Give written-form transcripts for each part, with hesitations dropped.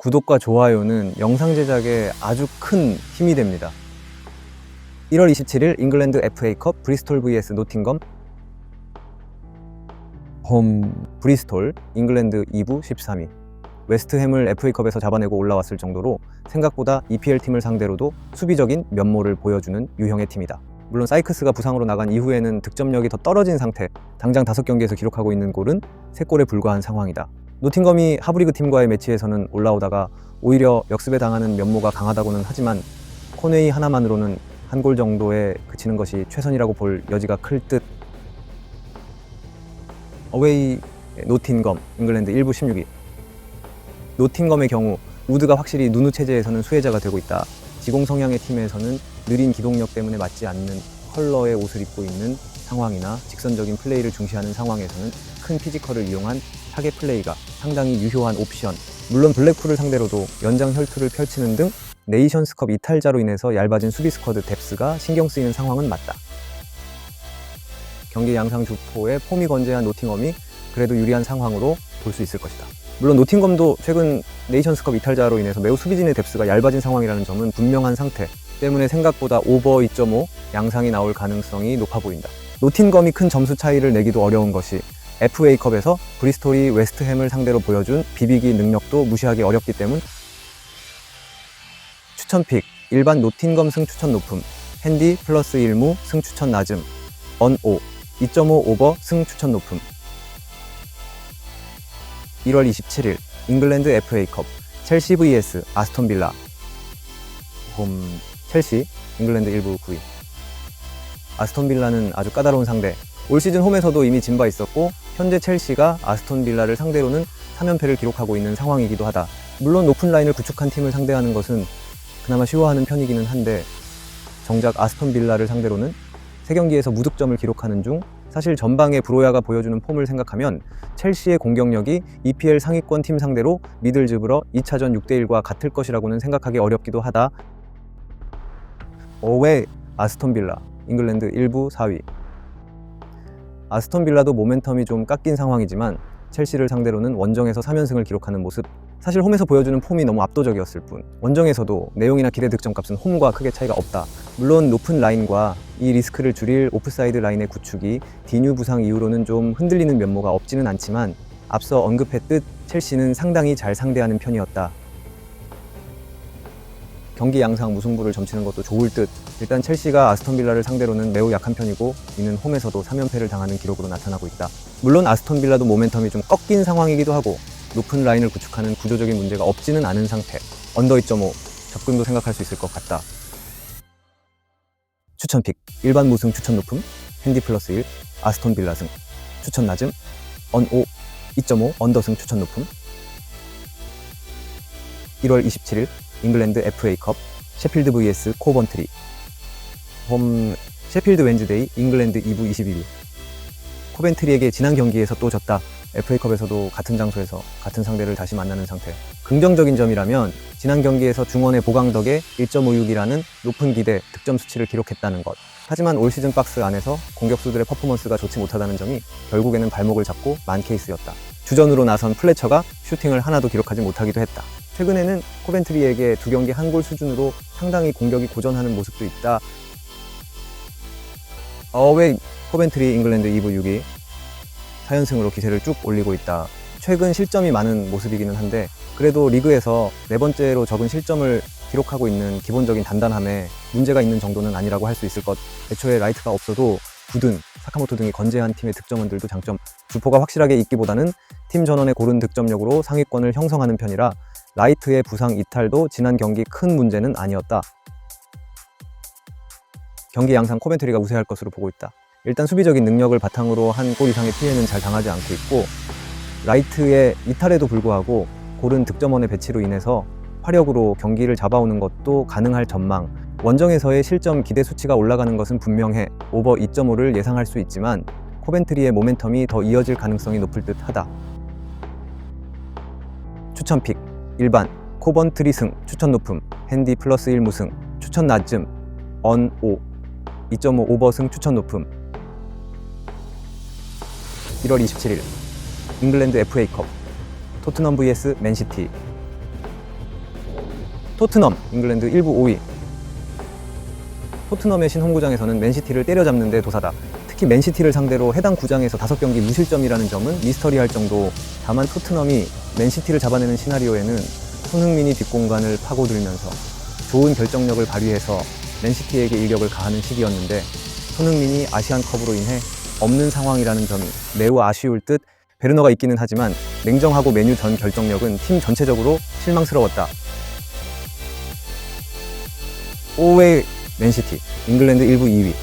구독과 좋아요는 영상 제작에 아주 큰 힘이 됩니다. 1월 27일 잉글랜드 FA컵 브리스톨 vs 노팅엄. 홈 브리스톨, 잉글랜드 2부 13위. 웨스트햄을 FA컵에서 잡아내고 올라왔을 정도로 생각보다 EPL 팀을 상대로도 수비적인 면모를 보여주는 유형의 팀이다. 물론 사이크스가 부상으로 나간 이후에는 득점력이 더 떨어진 상태, 당장 5경기에서 기록하고 있는 골은 3골에 불과한 상황이다. 노팅엄이 하브리그 팀과의 매치에서는 올라오다가 오히려 역습에 당하는 면모가 강하다고는 하지만 코네이 하나만으로는 한 골 정도에 그치는 것이 최선이라고 볼 여지가 클 듯. 어웨이 노팅엄, 잉글랜드 1부 16위. 노팅엄의 경우 우드가 확실히 누누 체제에서는 수혜자가 되고 있다. 지공 성향의 팀에서는 느린 기동력 때문에 맞지 않는 컬러의 옷을 입고 있는 상황이나 직선적인 플레이를 중시하는 상황에서는 큰 피지컬을 이용한 타겟 플레이가 상당히 유효한 옵션. 물론 블랙풀을 상대로도 연장 혈투를 펼치는 등 네이션스컵 이탈자로 인해서 얇아진 수비 스쿼드 뎁스가 신경 쓰이는 상황은 맞다. 경기 양상 주포의 폼이 건재한 노팅엄이 그래도 유리한 상황으로 볼 수 있을 것이다. 물론 노팅엄도 최근 네이션스컵 이탈자로 인해서 매우 수비진의 뎁스가 얇아진 상황이라는 점은 분명한 상태 때문에 생각보다 오버 2.5 양상이 나올 가능성이 높아 보인다. 노팅엄이 큰 점수 차이를 내기도 어려운 것이 FA컵에서 브리스톨이 웨스트햄을 상대로 보여준 비비기 능력도 무시하기 어렵기 때문. 추천픽, 일반 노팅엄 승 추천 높음, 핸디 플러스 1무 승 추천 낮음, 언 5, 2.5 오버 승 추천 높음. 1월 27일 잉글랜드 FA컵 첼시 vs 아스톤 빌라. 홈 첼시, 잉글랜드 1부 9위. 아스톤 빌라는 아주 까다로운 상대. 올 시즌 홈에서도 이미 진 바 있었고 현재 첼시가 아스톤 빌라를 상대로는 3연패를 기록하고 있는 상황이기도 하다. 물론 높은 라인을 구축한 팀을 상대하는 것은 그나마 쉬워하는 편이기는 한데 정작 아스톤 빌라를 상대로는 3경기에서 무득점을 기록하는 중 사실 전방에 브로야가 보여주는 폼을 생각하면 첼시의 공격력이 EPL 상위권 팀 상대로 미들즈브러 2차전 6대1과 같을 것이라고는 생각하기 어렵기도 하다. 어웨이 아스톤 빌라, 잉글랜드 1부 4위. 아스톤 빌라도 모멘텀이 좀 깎인 상황이지만 첼시를 상대로는 원정에서 3연승을 기록하는 모습. 사실 홈에서 보여주는 폼이 너무 압도적이었을 뿐 원정에서도 내용이나 기대 득점값은 홈과 크게 차이가 없다. 물론 높은 라인과 이 리스크를 줄일 오프사이드 라인의 구축이 디뉴 부상 이후로는 좀 흔들리는 면모가 없지는 않지만 앞서 언급했듯 첼시는 상당히 잘 상대하는 편이었다. 경기 양상 무승부를 점치는 것도 좋을 듯. 일단 첼시가 아스톤 빌라를 상대로는 매우 약한 편이고 이는 홈에서도 3연패를 당하는 기록으로 나타나고 있다. 물론 아스톤 빌라도 모멘텀이 좀 꺾인 상황이기도 하고 높은 라인을 구축하는 구조적인 문제가 없지는 않은 상태. 언더 2.5 접근도 생각할 수 있을 것 같다. 추천픽, 일반 무승 추천 높음, 핸디 플러스 1, 아스톤 빌라 승 추천 낮음, 언 5, 2.5 언더 승 추천 높음. 1월 27일 잉글랜드 FA컵 셰필드 vs 코번트리. 홈 셰필드 웬즈데이, 잉글랜드 2부 21위. 코벤트리에게 지난 경기에서 또 졌다. FA컵에서도 같은 장소에서 같은 상대를 다시 만나는 상태. 긍정적인 점이라면 지난 경기에서 중원의 보강 덕에 1.56이라는 높은 기대 득점 수치를 기록했다는 것. 하지만 올 시즌 박스 안에서 공격수들의 퍼포먼스가 좋지 못하다는 점이 결국에는 발목을 잡고 만 케이스였다. 주전으로 나선 플래처가 슈팅을 하나도 기록하지 못하기도 했다. 최근에는 코벤트리에게 2경기 1골 수준으로 상당히 공격이 고전하는 모습도 있다. 어웨이 코벤트리, 잉글랜드 2부 6위. 4연승으로 기세를 쭉 올리고 있다. 최근 실점이 많은 모습이기는 한데 그래도 리그에서 4번째로 적은 실점을 기록하고 있는 기본적인 단단함에 문제가 있는 정도는 아니라고 할 수 있을 것. 애초에 라이트가 없어도 구든, 사카모토 등이 건재한 팀의 득점원들도 장점. 주포가 확실하게 있기보다는 팀 전원의 고른 득점력으로 상위권을 형성하는 편이라 라이트의 부상 이탈도 지난 경기 큰 문제는 아니었다. 경기 양상 코벤트리가 우세할 것으로 보고 있다. 일단 수비적인 능력을 바탕으로 한 골 이상의 피해는 잘 당하지 않고 있고 라이트의 이탈에도 불구하고 고른 득점원의 배치로 인해서 화력으로 경기를 잡아오는 것도 가능할 전망. 원정에서의 실점 기대 수치가 올라가는 것은 분명해. 오버 2.5를 예상할 수 있지만 코벤트리의 모멘텀이 더 이어질 가능성이 높을 듯 하다. 추천픽, 일반 코번트리 승 추천 높음, 핸디 플러스 1 무승 추천 낮음, 언 5, 2.5 오버 승 추천 높음. 1월 27일 잉글랜드 FA컵 토트넘 vs 맨시티. 토트넘, 잉글랜드 1부 5위. 토트넘의 신홈구장에서는 맨시티를 때려잡는 데 도사다. 특히 맨시티를 상대로 해당 구장에서 5경기 무실점이라는 점은 미스터리할 정도. 다만 토트넘이 맨시티를 잡아내는 시나리오에는 손흥민이 뒷공간을 파고들면서 좋은 결정력을 발휘해서 맨시티에게 일격을 가하는 시기였는데 손흥민이 아시안컵으로 인해 없는 상황이라는 점이 매우 아쉬울 듯 베르너가 있기는 하지만 냉정하고 메뉴 전 결정력은 팀 전체적으로 실망스러웠다. 5회 맨시티, 잉글랜드 1부 2위.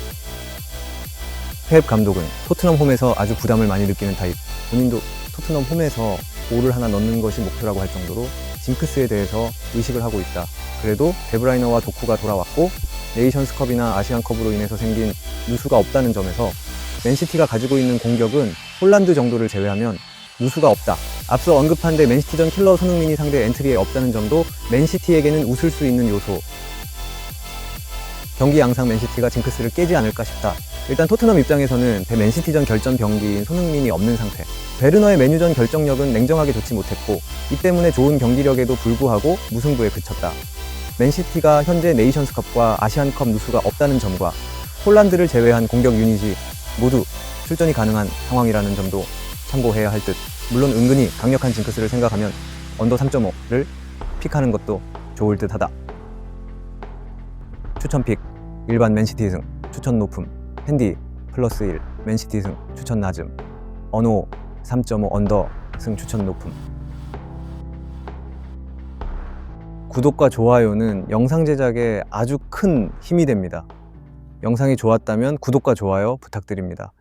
펩 감독은 토트넘 홈에서 아주 부담을 많이 느끼는 타입. 본인도 토트넘 홈에서 골을 하나 넣는 것이 목표라고 할 정도로 징크스에 대해서 의식을 하고 있다. 그래도 데브라이너와 도쿠가 돌아왔고 네이션스컵이나 아시안컵으로 인해서 생긴 누수가 없다는 점에서 맨시티가 가지고 있는 공격은 홀란드 정도를 제외하면 누수가 없다. 앞서 언급한 데 맨시티전 킬러 손흥민이 상대 엔트리에 없다는 점도 맨시티에게는 웃을 수 있는 요소. 경기 양상 맨시티가 징크스를 깨지 않을까 싶다. 일단 토트넘 입장에서는 맨시티전 결전 병기인 손흥민이 없는 상태. 베르너의 메뉴전 결정력은 냉정하게 좋지 못했고 이 때문에 좋은 경기력에도 불구하고 무승부에 그쳤다. 맨시티가 현재 네이션스컵과 아시안컵 누수가 없다는 점과 홀란드를 제외한 공격 유닛이 모두 출전이 가능한 상황이라는 점도 참고해야 할 듯. 물론 은근히 강력한 징크스를 생각하면 언더 3.5를 픽하는 것도 좋을 듯 하다. 추천 픽 일반 맨시티 승 추천 높음 핸디 플러스 1 맨시티 승 추천 낮음 언호 3.5 언더 승 추천 높음. 구독과 좋아요는 영상 제작에 아주 큰 힘이 됩니다. 영상이 좋았다면 구독과 좋아요 부탁드립니다.